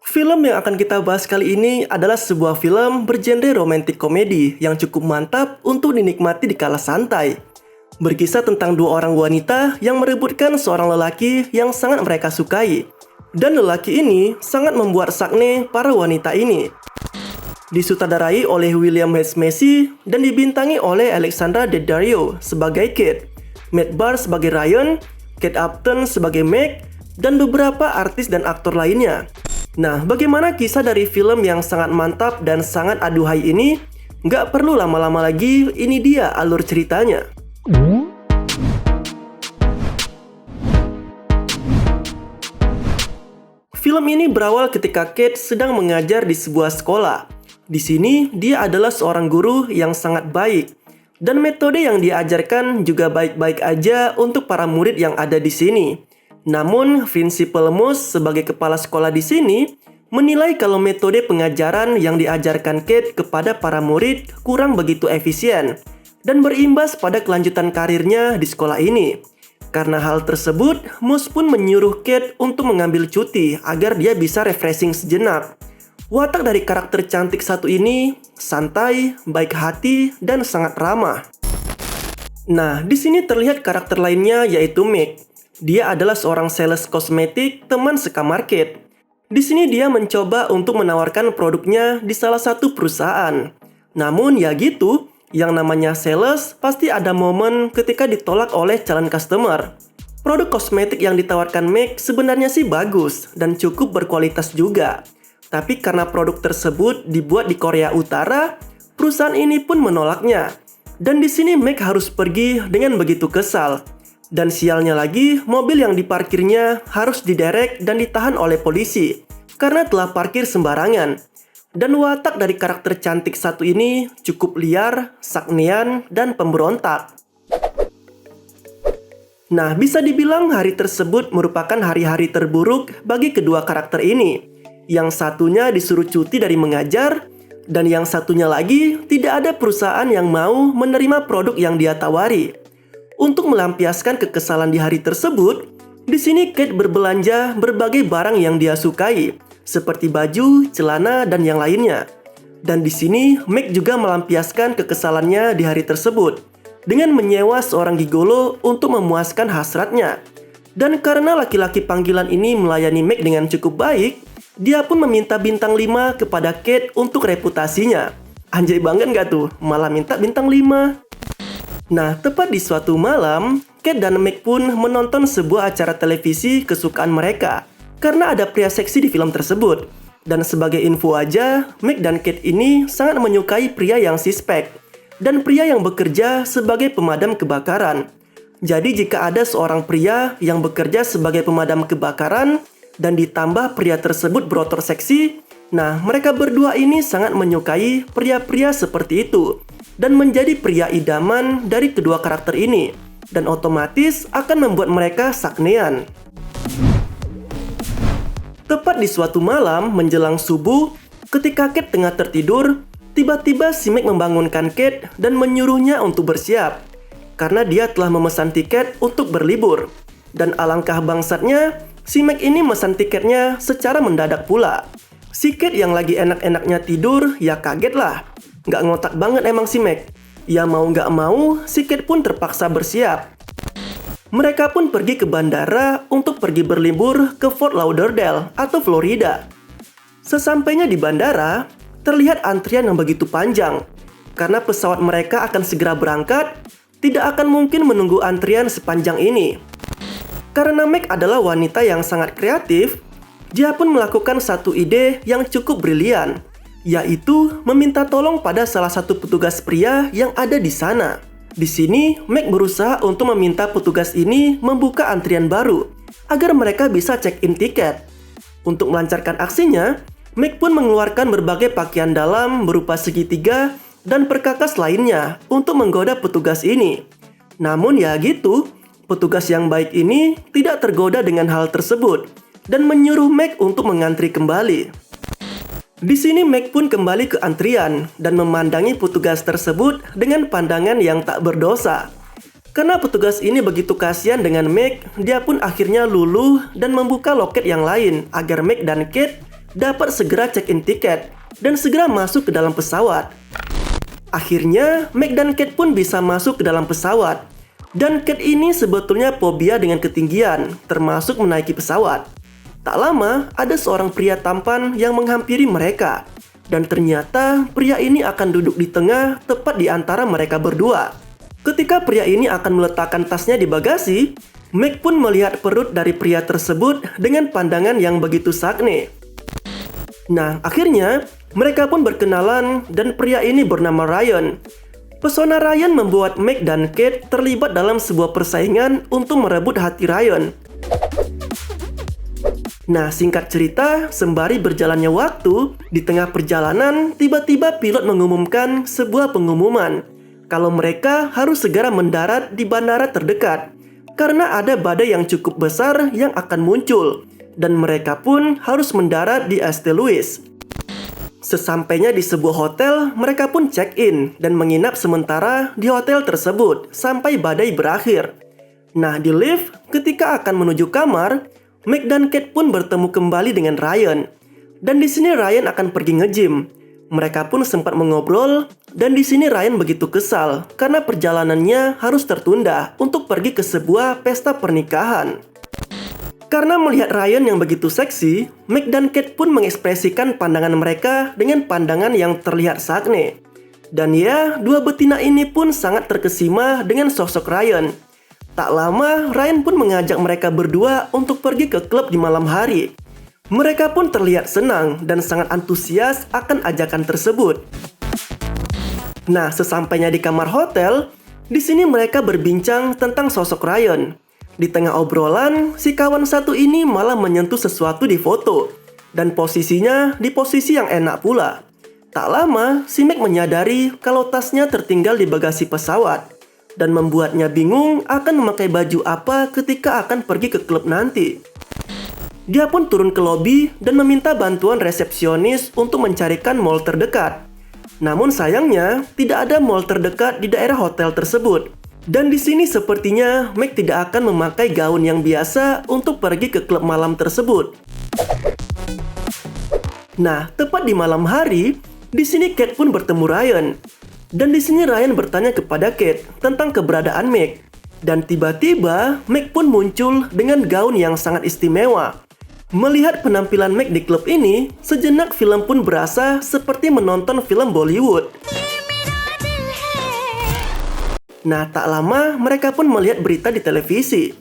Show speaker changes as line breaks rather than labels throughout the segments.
Film yang akan kita bahas kali ini adalah sebuah film bergenre romantic komedi yang cukup mantap untuk dinikmati di kala santai. Berkisah tentang dua orang wanita yang merebutkan seorang lelaki yang sangat mereka sukai. Dan lelaki ini sangat membuat sakne para wanita ini. Disutradarai oleh William H. Macy dan dibintangi oleh Alexandra Daddario sebagai Kate, Matt Barr sebagai Ryan, Kate Upton sebagai Meg, dan beberapa artis dan aktor lainnya. Nah, bagaimana kisah dari film yang sangat mantap dan sangat aduhai ini? Nggak perlu lama-lama lagi, ini dia alur ceritanya. Film ini berawal ketika Kate sedang mengajar di sebuah sekolah. Di sini, dia adalah seorang guru yang sangat baik. Dan metode yang diajarkan juga baik-baik aja untuk para murid yang ada di sini. Namun, Principal Moose sebagai kepala sekolah di sini menilai kalau metode pengajaran yang diajarkan Kate kepada para murid kurang begitu efisien dan berimbas pada kelanjutan karirnya di sekolah ini. Karena hal tersebut, Moose pun menyuruh Kate untuk mengambil cuti agar dia bisa refreshing sejenak. Watak dari karakter cantik satu ini santai, baik hati, dan sangat ramah. Nah, di sini terlihat karakter lainnya yaitu Meg. Dia adalah seorang sales kosmetik teman sekamar Kate. Di sini dia mencoba untuk menawarkan produknya di salah satu perusahaan. Namun ya gitu, yang namanya sales pasti ada momen ketika ditolak oleh calon customer. Produk kosmetik yang ditawarkan Meg sebenarnya sih bagus dan cukup berkualitas juga. Tapi karena produk tersebut dibuat di Korea Utara, perusahaan ini pun menolaknya. Dan di sini Meg harus pergi dengan begitu kesal. Dan sialnya lagi, mobil yang diparkirnya harus diderek dan ditahan oleh polisi karena telah parkir sembarangan. Dan watak dari karakter cantik satu ini cukup liar, saknian, dan pemberontak. Nah, bisa dibilang hari tersebut merupakan hari-hari terburuk bagi kedua karakter ini. Yang satunya disuruh cuti dari mengajar, dan yang satunya lagi tidak ada perusahaan yang mau menerima produk yang dia tawari. Untuk melampiaskan kekesalan di hari tersebut, di sini Kate berbelanja berbagai barang yang dia sukai, seperti baju, celana, dan yang lainnya. Dan di sini Meg juga melampiaskan kekesalannya di hari tersebut dengan menyewa seorang gigolo untuk memuaskan hasratnya. Dan karena laki-laki panggilan ini melayani Meg dengan cukup baik, dia pun meminta bintang 5 kepada Kate untuk reputasinya. Anjay banget gak tuh? Malah minta bintang 5. Nah, tepat di suatu malam, Kate dan Meg pun menonton sebuah acara televisi kesukaan mereka. Karena ada pria seksi di film tersebut. Dan sebagai info aja, Meg dan Kate ini sangat menyukai pria yang suspek. Dan pria yang bekerja sebagai pemadam kebakaran. Jadi jika ada seorang pria yang bekerja sebagai pemadam kebakaran, dan ditambah pria tersebut berotot seksi, nah mereka berdua ini sangat menyukai pria-pria seperti itu dan menjadi pria idaman dari kedua karakter ini dan otomatis akan membuat mereka saknean. Tepat di suatu malam menjelang subuh, ketika Kate tengah tertidur, tiba-tiba si Meg membangunkan Kate dan menyuruhnya untuk bersiap karena dia telah memesan tiket untuk berlibur. Dan alangkah bangsatnya, si Meg ini mesan tiketnya secara mendadak pula. Si Kate yang lagi enak-enaknya tidur, ya kaget lah. Nggak ngotak banget emang si Meg. Ya mau nggak mau, si Kate pun terpaksa bersiap. Mereka pun pergi ke bandara untuk pergi berlibur ke Fort Lauderdale atau Florida. Sesampainya di bandara, terlihat antrian yang begitu panjang. Karena pesawat mereka akan segera berangkat, tidak akan mungkin menunggu antrian sepanjang ini. Karena Meg adalah wanita yang sangat kreatif, dia pun melakukan satu ide yang cukup brilian, yaitu meminta tolong pada salah satu petugas pria yang ada di sana. Di sini, Meg berusaha untuk meminta petugas ini membuka antrian baru, agar mereka bisa check-in tiket. Untuk melancarkan aksinya, Meg pun mengeluarkan berbagai pakaian dalam berupa segitiga dan perkakas lainnya untuk menggoda petugas ini. Namun ya gitu, petugas yang baik ini tidak tergoda dengan hal tersebut dan menyuruh Meg untuk mengantri kembali. Di sini Meg pun kembali ke antrian dan memandangi petugas tersebut dengan pandangan yang tak berdosa. Karena petugas ini begitu kasihan dengan Meg, dia pun akhirnya luluh dan membuka loket yang lain agar Meg dan Kate dapat segera check-in tiket dan segera masuk ke dalam pesawat. Akhirnya, Meg dan Kate pun bisa masuk ke dalam pesawat. Dan Kate ini sebetulnya fobia dengan ketinggian, termasuk menaiki pesawat. Tak lama, ada seorang pria tampan yang menghampiri mereka. Dan ternyata pria ini akan duduk di tengah, tepat di antara mereka berdua. Ketika pria ini akan meletakkan tasnya di bagasi, Meg pun melihat perut dari pria tersebut dengan pandangan yang begitu sakne. Nah, akhirnya mereka pun berkenalan dan pria ini bernama Ryan. Pesona Ryan membuat Meg dan Kate terlibat dalam sebuah persaingan untuk merebut hati Ryan. Nah, singkat cerita, sembari berjalannya waktu, di tengah perjalanan, tiba-tiba pilot mengumumkan sebuah pengumuman kalau mereka harus segera mendarat di bandara terdekat karena ada badai yang cukup besar yang akan muncul dan mereka pun harus mendarat di St. Louis. Sesampainya di sebuah hotel, mereka pun check-in dan menginap sementara di hotel tersebut sampai badai berakhir. Nah, di lift, ketika akan menuju kamar, Meg dan Kate pun bertemu kembali dengan Ryan. Dan di sini Ryan akan pergi nge-gym. Mereka pun sempat mengobrol, dan di sini Ryan begitu kesal karena perjalanannya harus tertunda untuk pergi ke sebuah pesta pernikahan. Karena melihat Ryan yang begitu seksi, Meg dan Kate pun mengekspresikan pandangan mereka dengan pandangan yang terlihat sakne. Dan ya, dua betina ini pun sangat terkesima dengan sosok Ryan. Tak lama, Ryan pun mengajak mereka berdua untuk pergi ke klub di malam hari. Mereka pun terlihat senang dan sangat antusias akan ajakan tersebut. Nah, sesampainya di kamar hotel, di sini mereka berbincang tentang sosok Ryan. Di tengah obrolan, si kawan satu ini malah menyentuh sesuatu di foto. Dan posisinya di posisi yang enak pula. Tak lama, si Meg menyadari kalau tasnya tertinggal di bagasi pesawat. Dan membuatnya bingung akan memakai baju apa ketika akan pergi ke klub nanti. Dia pun turun ke lobi dan meminta bantuan resepsionis untuk mencarikan mall terdekat. Namun sayangnya, tidak ada mall terdekat di daerah hotel tersebut. Dan di sini sepertinya Meg tidak akan memakai gaun yang biasa untuk pergi ke klub malam tersebut. Nah, tepat di malam hari, di sini Kate pun bertemu Ryan. Dan di sini Ryan bertanya kepada Kate tentang keberadaan Meg. Dan tiba-tiba Meg pun muncul dengan gaun yang sangat istimewa. Melihat penampilan Meg di klub ini, sejenak film pun berasa seperti menonton film Bollywood. Nah, tak lama mereka pun melihat berita di televisi.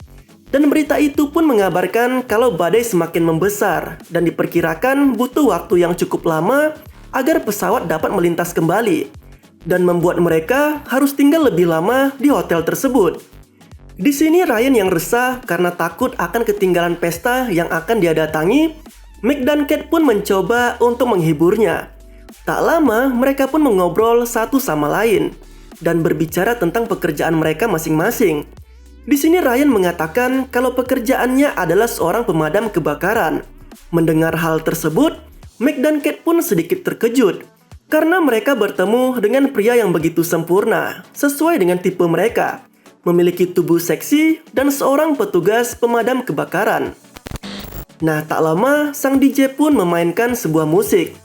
Dan berita itu pun mengabarkan kalau badai semakin membesar dan diperkirakan butuh waktu yang cukup lama agar pesawat dapat melintas kembali. Dan membuat mereka harus tinggal lebih lama di hotel tersebut. Di sini Ryan yang resah karena takut akan ketinggalan pesta yang akan dia datangi. Meg dan Kate pun mencoba untuk menghiburnya. Tak lama mereka pun mengobrol satu sama lain dan berbicara tentang pekerjaan mereka masing-masing. Di sini Ryan mengatakan kalau pekerjaannya adalah seorang pemadam kebakaran. Mendengar hal tersebut, Meg dan Kate pun sedikit terkejut karena mereka bertemu dengan pria yang begitu sempurna, sesuai dengan tipe mereka, memiliki tubuh seksi dan seorang petugas pemadam kebakaran. Nah, tak lama sang DJ pun memainkan sebuah musik.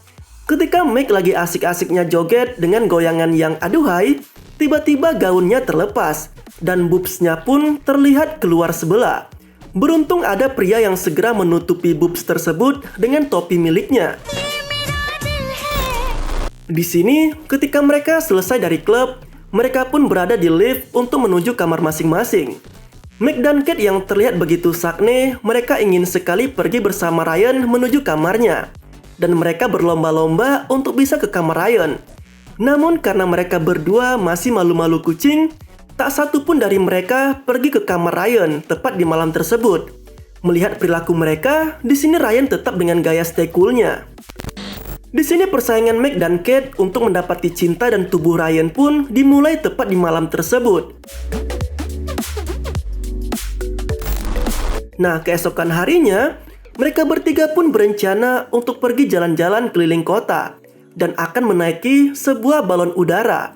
Ketika Meg lagi asik-asiknya joget dengan goyangan yang aduhai, tiba-tiba gaunnya terlepas dan boobsnya pun terlihat keluar sebelah. Beruntung ada pria yang segera menutupi boobs tersebut dengan topi miliknya. Di sini, ketika mereka selesai dari klub, mereka pun berada di lift untuk menuju kamar masing-masing. Meg dan Kate yang terlihat begitu sakne, mereka ingin sekali pergi bersama Ryan menuju kamarnya. Dan mereka berlomba-lomba untuk bisa ke kamar Ryan. Namun karena mereka berdua masih malu-malu kucing, tak satu pun dari mereka pergi ke kamar Ryan tepat di malam tersebut. Melihat perilaku mereka, di sini Ryan tetap dengan gaya stay cool-nya. Di sini persaingan Meg dan Kate untuk mendapati cinta dan tubuh Ryan pun dimulai tepat di malam tersebut. Nah, keesokan harinya, mereka bertiga pun berencana untuk pergi jalan-jalan keliling kota dan akan menaiki sebuah balon udara.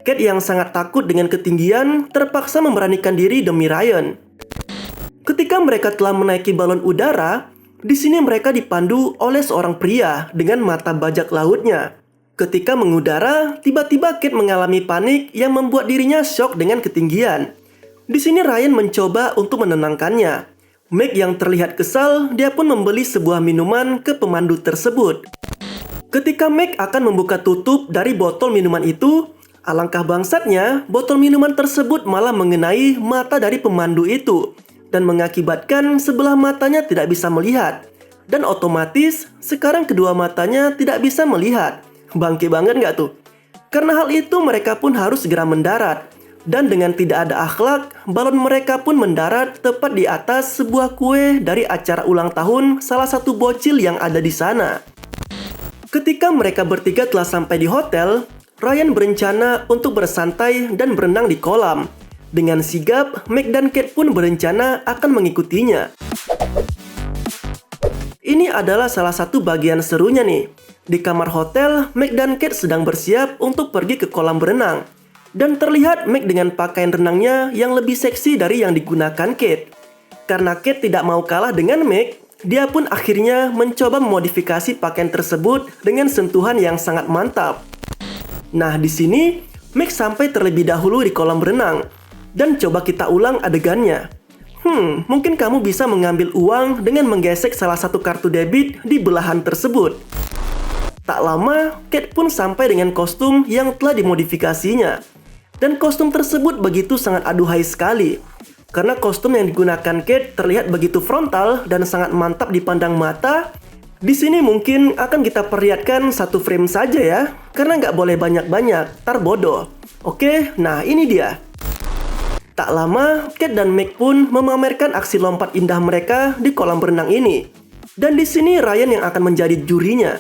Kate yang sangat takut dengan ketinggian terpaksa memberanikan diri demi Ryan. Ketika mereka telah menaiki balon udara, Di sini mereka dipandu oleh seorang pria dengan mata bajak lautnya. Ketika mengudara, tiba-tiba Kate mengalami panik yang membuat dirinya syok dengan ketinggian. Di sini Ryan mencoba untuk menenangkannya. Meg yang terlihat kesal, dia pun membeli sebuah minuman ke pemandu tersebut. Ketika Meg akan membuka tutup dari botol minuman itu, alangkah bangsatnya, botol minuman tersebut malah mengenai mata dari pemandu itu dan mengakibatkan sebelah matanya tidak bisa melihat. Dan otomatis, sekarang kedua matanya tidak bisa melihat. Bangke banget nggak tuh? Karena hal itu mereka pun harus segera mendarat. Dan dengan tidak ada akhlak, balon mereka pun mendarat tepat di atas sebuah kue dari acara ulang tahun salah satu bocil yang ada di sana. Ketika mereka bertiga telah sampai di hotel, Ryan berencana untuk bersantai dan berenang di kolam. Dengan sigap, Meg dan Kate pun berencana akan mengikutinya. Ini adalah salah satu bagian serunya nih. Di kamar hotel, Meg dan Kate sedang bersiap untuk pergi ke kolam berenang. Dan terlihat Meg dengan pakaian renangnya yang lebih seksi dari yang digunakan Kate. Karena Kate tidak mau kalah dengan Meg, dia pun akhirnya mencoba memodifikasi pakaian tersebut dengan sentuhan yang sangat mantap. Nah, di sini Meg sampai terlebih dahulu di kolam berenang. Dan coba kita ulang adegannya. Mungkin kamu bisa mengambil uang dengan menggesek salah satu kartu debit di belahan tersebut. Tak lama, Kate pun sampai dengan kostum yang telah dimodifikasinya. Dan kostum tersebut begitu sangat aduhai sekali. Karena kostum yang digunakan Kate terlihat begitu frontal dan sangat mantap dipandang mata. Di sini mungkin akan kita perlihatkan satu frame saja ya, karena nggak boleh banyak-banyak, tar bodoh. Oke, nah ini dia. Tak lama, Kate dan Meg pun memamerkan aksi lompat indah mereka di kolam berenang ini. Dan di sini Ryan yang akan menjadi jurinya.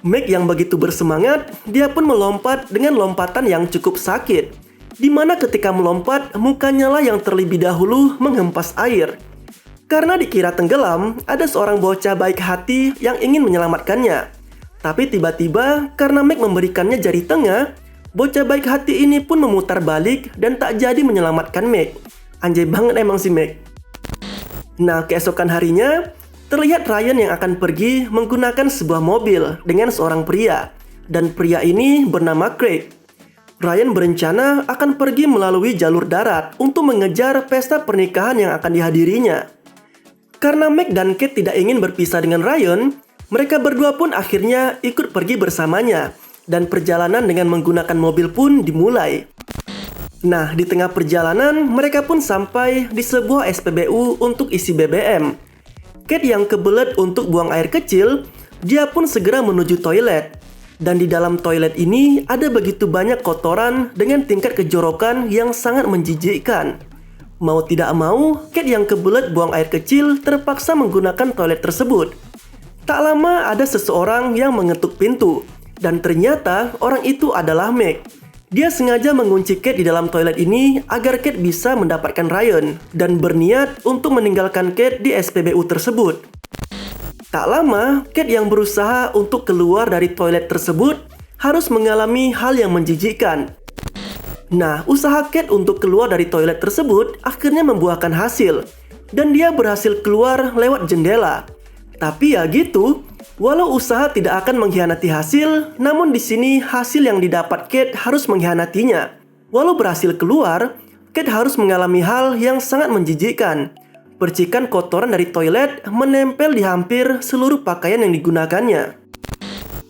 Meg yang begitu bersemangat, dia pun melompat dengan lompatan yang cukup sakit. Di mana ketika melompat, mukanya lah yang terlebih dahulu menghempas air. Karena dikira tenggelam, ada seorang bocah baik hati yang ingin menyelamatkannya. Tapi tiba-tiba, karena Meg memberikannya jari tengah, bocah baik hati ini pun memutar balik dan tak jadi menyelamatkan Meg. Anjay banget emang si Meg. Nah, keesokan harinya, terlihat Ryan yang akan pergi menggunakan sebuah mobil dengan seorang pria. Dan pria ini bernama Craig. Ryan berencana akan pergi melalui jalur darat untuk mengejar pesta pernikahan yang akan dihadirinya. Karena Meg dan Kate tidak ingin berpisah dengan Ryan, mereka berdua pun akhirnya ikut pergi bersamanya. Dan perjalanan dengan menggunakan mobil pun dimulai. Nah, di tengah perjalanan, mereka pun sampai di sebuah SPBU untuk isi BBM. Kate yang kebelet untuk buang air kecil, dia pun segera menuju toilet. Dan di dalam toilet ini ada begitu banyak kotoran dengan tingkat kejorokan yang sangat menjijikkan. Mau tidak mau, Kate yang kebelet buang air kecil terpaksa menggunakan toilet tersebut. Tak lama ada seseorang yang mengetuk pintu. Dan ternyata orang itu adalah Meg. Dia sengaja mengunci Kate di dalam toilet ini agar Kate bisa mendapatkan Ryan dan berniat untuk meninggalkan Kate di SPBU tersebut. Tak lama, Kate yang berusaha untuk keluar dari toilet tersebut harus mengalami hal yang menjijikkan. Nah, usaha Kate untuk keluar dari toilet tersebut akhirnya membuahkan hasil dan dia berhasil keluar lewat jendela. Tapi ya gitu, walau usaha tidak akan mengkhianati hasil, namun di sini hasil yang didapat Kate harus mengkhianatinya. Walau berhasil keluar, Kate harus mengalami hal yang sangat menjijikkan. Percikan kotoran dari toilet menempel di hampir seluruh pakaian yang digunakannya.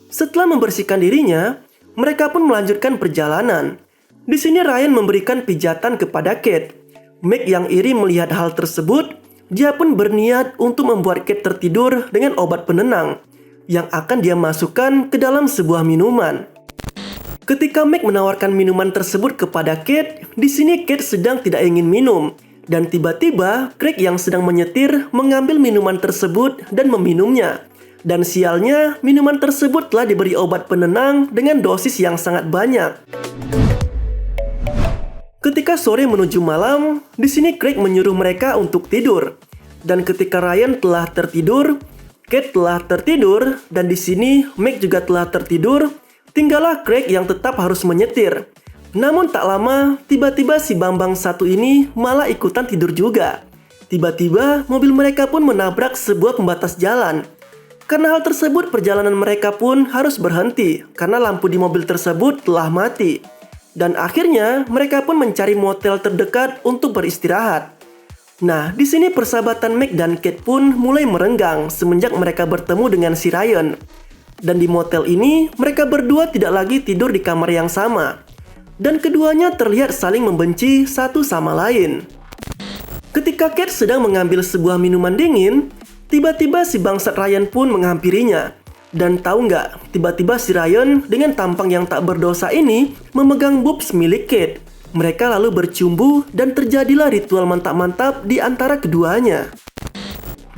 Setelah membersihkan dirinya, mereka pun melanjutkan perjalanan. Di sini Ryan memberikan pijatan kepada Kate. Meg yang iri melihat hal tersebut, dia pun berniat untuk membuat Kate tertidur dengan obat penenang yang akan dia masukkan ke dalam sebuah minuman. Ketika Meg menawarkan minuman tersebut kepada Kate, di sini Kate sedang tidak ingin minum. Dan tiba-tiba, Craig yang sedang menyetir mengambil minuman tersebut dan meminumnya. Dan sialnya, minuman tersebut telah diberi obat penenang dengan dosis yang sangat banyak. Ketika sore menuju malam, di sini Craig menyuruh mereka untuk tidur. Dan ketika Ryan telah tertidur, Kate telah tertidur, dan di sini Meg juga telah tertidur, tinggallah Craig yang tetap harus menyetir. Namun tak lama, tiba-tiba si Bambang satu ini malah ikutan tidur juga. Tiba-tiba mobil mereka pun menabrak sebuah pembatas jalan. Karena hal tersebut, perjalanan mereka pun harus berhenti karena lampu di mobil tersebut telah mati. Dan akhirnya mereka pun mencari motel terdekat untuk beristirahat. Nah, di sini persahabatan Meg dan Kate pun mulai merenggang semenjak mereka bertemu dengan si Ryan. Dan di motel ini, mereka berdua tidak lagi tidur di kamar yang sama. Dan keduanya terlihat saling membenci satu sama lain. Ketika Kate sedang mengambil sebuah minuman dingin, tiba-tiba si bangsat Ryan pun menghampirinya. Dan tahu nggak, tiba-tiba si Ryan dengan tampang yang tak berdosa ini memegang boobs milik Kate. Mereka lalu bercumbu dan terjadilah ritual mantap-mantap di antara keduanya.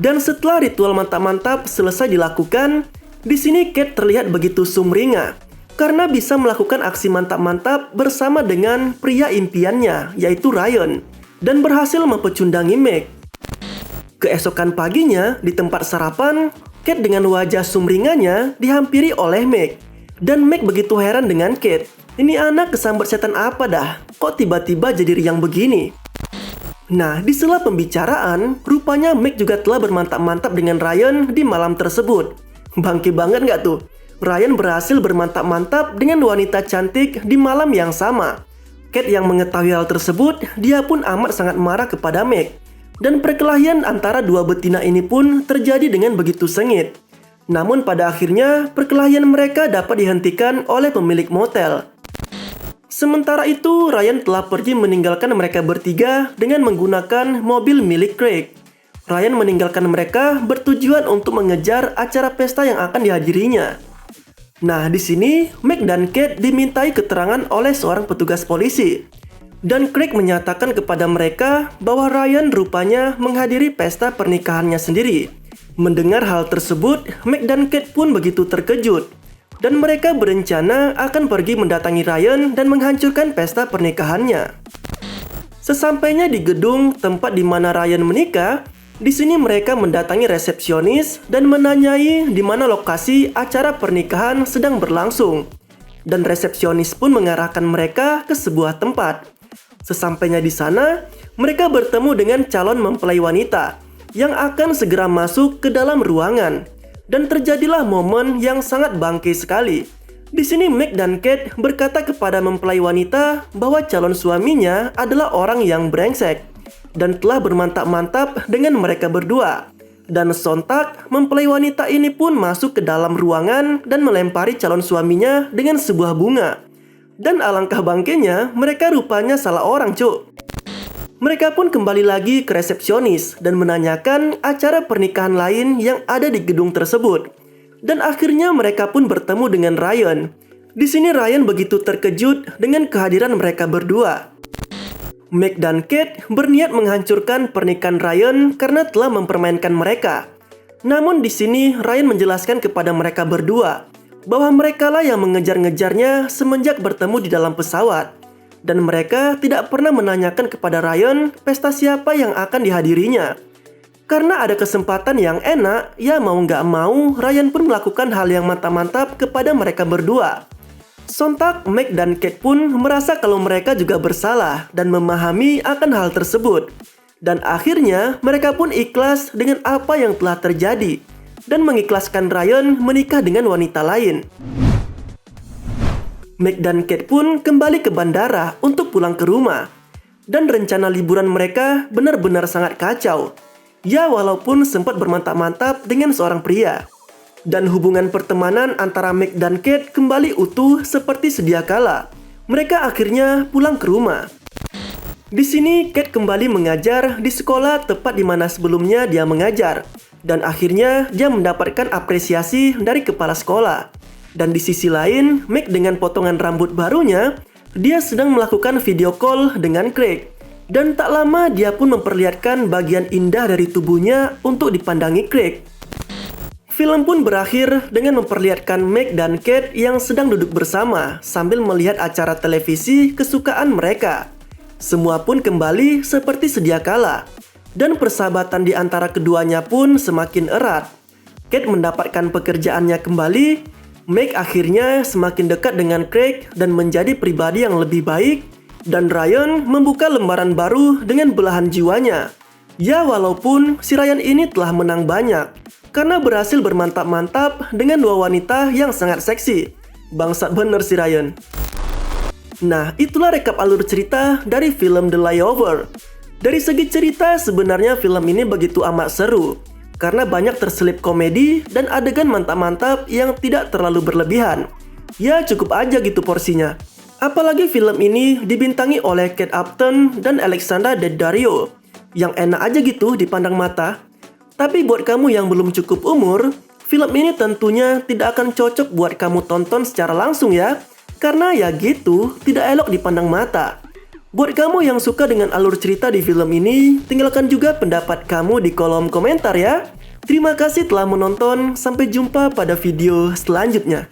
Dan setelah ritual mantap-mantap selesai dilakukan, di sini Kate terlihat begitu sumringah karena bisa melakukan aksi mantap-mantap bersama dengan pria impiannya, yaitu Ryan, dan berhasil mempecundangi Meg. Keesokan paginya, di tempat sarapan, Kate dengan wajah sumringahnya dihampiri oleh Meg. Dan Meg begitu heran dengan Kate. Ini anak kesambar setan apa dah? Kok tiba-tiba jadi riang begini? Nah, di sela pembicaraan, rupanya Meg juga telah bermantap-mantap dengan Ryan di malam tersebut. Bangke banget nggak tuh? Ryan berhasil bermantap-mantap dengan wanita cantik di malam yang sama. Kate yang mengetahui hal tersebut, dia pun amat sangat marah kepada Meg. Dan perkelahian antara dua betina ini pun terjadi dengan begitu sengit. Namun pada akhirnya, perkelahian mereka dapat dihentikan oleh pemilik motel. Sementara itu, Ryan telah pergi meninggalkan mereka bertiga dengan menggunakan mobil milik Craig. Ryan meninggalkan mereka bertujuan untuk mengejar acara pesta yang akan dihadirinya. Nah, di sini Meg dan Kate dimintai keterangan oleh seorang petugas polisi. Dan Craig menyatakan kepada mereka bahwa Ryan rupanya menghadiri pesta pernikahannya sendiri. Mendengar hal tersebut, Meg dan Kate pun begitu terkejut. Dan mereka berencana akan pergi mendatangi Ryan dan menghancurkan pesta pernikahannya. Sesampainya di gedung tempat di mana Ryan menikah, di sini mereka mendatangi resepsionis dan menanyai di mana lokasi acara pernikahan sedang berlangsung. Dan resepsionis pun mengarahkan mereka ke sebuah tempat. Sesampainya di sana, mereka bertemu dengan calon mempelai wanita yang akan segera masuk ke dalam ruangan. Dan terjadilah momen yang sangat bangke sekali. Di sini Meg dan Kate berkata kepada mempelai wanita bahwa calon suaminya adalah orang yang brengsek dan telah bermantap-mantap dengan mereka berdua. Dan sontak, mempelai wanita ini pun masuk ke dalam ruangan dan melempari calon suaminya dengan sebuah bunga. Dan alangkah bangkenya, mereka rupanya salah orang, cuk. Mereka pun kembali lagi ke resepsionis dan menanyakan acara pernikahan lain yang ada di gedung tersebut. Dan akhirnya mereka pun bertemu dengan Ryan. Di sini Ryan begitu terkejut dengan kehadiran mereka berdua. Meg dan Kate berniat menghancurkan pernikahan Ryan karena telah mempermainkan mereka. Namun di sini Ryan menjelaskan kepada mereka berdua bahwa merekalah yang mengejar-ngejarnya semenjak bertemu di dalam pesawat. Dan mereka tidak pernah menanyakan kepada Ryan pesta siapa yang akan dihadirinya. Karena ada kesempatan yang enak, ya mau nggak mau, Ryan pun melakukan hal yang mantap-mantap kepada mereka berdua. Sontak, Meg dan Kate pun merasa kalau mereka juga bersalah dan memahami akan hal tersebut. Dan akhirnya, mereka pun ikhlas dengan apa yang telah terjadi dan mengikhlaskan Ryan menikah dengan wanita lain. Meg dan Kate pun kembali ke bandara untuk pulang ke rumah. Dan rencana liburan mereka benar-benar sangat kacau. Ya walaupun sempat bermantap-mantap dengan seorang pria. Dan hubungan pertemanan antara Meg dan Kate kembali utuh seperti sedia kala. Mereka akhirnya pulang ke rumah. Di sini Kate kembali mengajar di sekolah tepat di mana sebelumnya dia mengajar. Dan akhirnya dia mendapatkan apresiasi dari kepala sekolah. Dan di sisi lain, Meg dengan potongan rambut barunya, dia sedang melakukan video call dengan Craig. Dan tak lama dia pun memperlihatkan bagian indah dari tubuhnya untuk dipandangi Craig. Film pun berakhir dengan memperlihatkan Meg dan Kate yang sedang duduk bersama sambil melihat acara televisi kesukaan mereka. Semua pun kembali seperti sedia kala. Dan persahabatan di antara keduanya pun semakin erat. Kate mendapatkan pekerjaannya kembali. Meg akhirnya semakin dekat dengan Craig dan menjadi pribadi yang lebih baik. Dan Ryan membuka lembaran baru dengan belahan jiwanya. Ya walaupun si Ryan ini telah menang banyak, karena berhasil bermantap-mantap dengan dua wanita yang sangat seksi. Bangsat bener si Ryan. Nah, itulah rekap alur cerita dari film The Layover. Dari segi cerita, sebenarnya film ini begitu amat seru, karena banyak terselip komedi dan adegan mantap-mantap yang tidak terlalu berlebihan. Ya, cukup aja gitu porsinya. Apalagi film ini dibintangi oleh Kate Upton dan Alexandra Daddario, yang enak aja gitu dipandang mata. Tapi buat kamu yang belum cukup umur, film ini tentunya tidak akan cocok buat kamu tonton secara langsung ya, karena ya gitu, tidak elok dipandang mata. Buat kamu yang suka dengan alur cerita di film ini, tinggalkan juga pendapat kamu di kolom komentar ya. Terima kasih telah menonton, sampai jumpa pada video selanjutnya.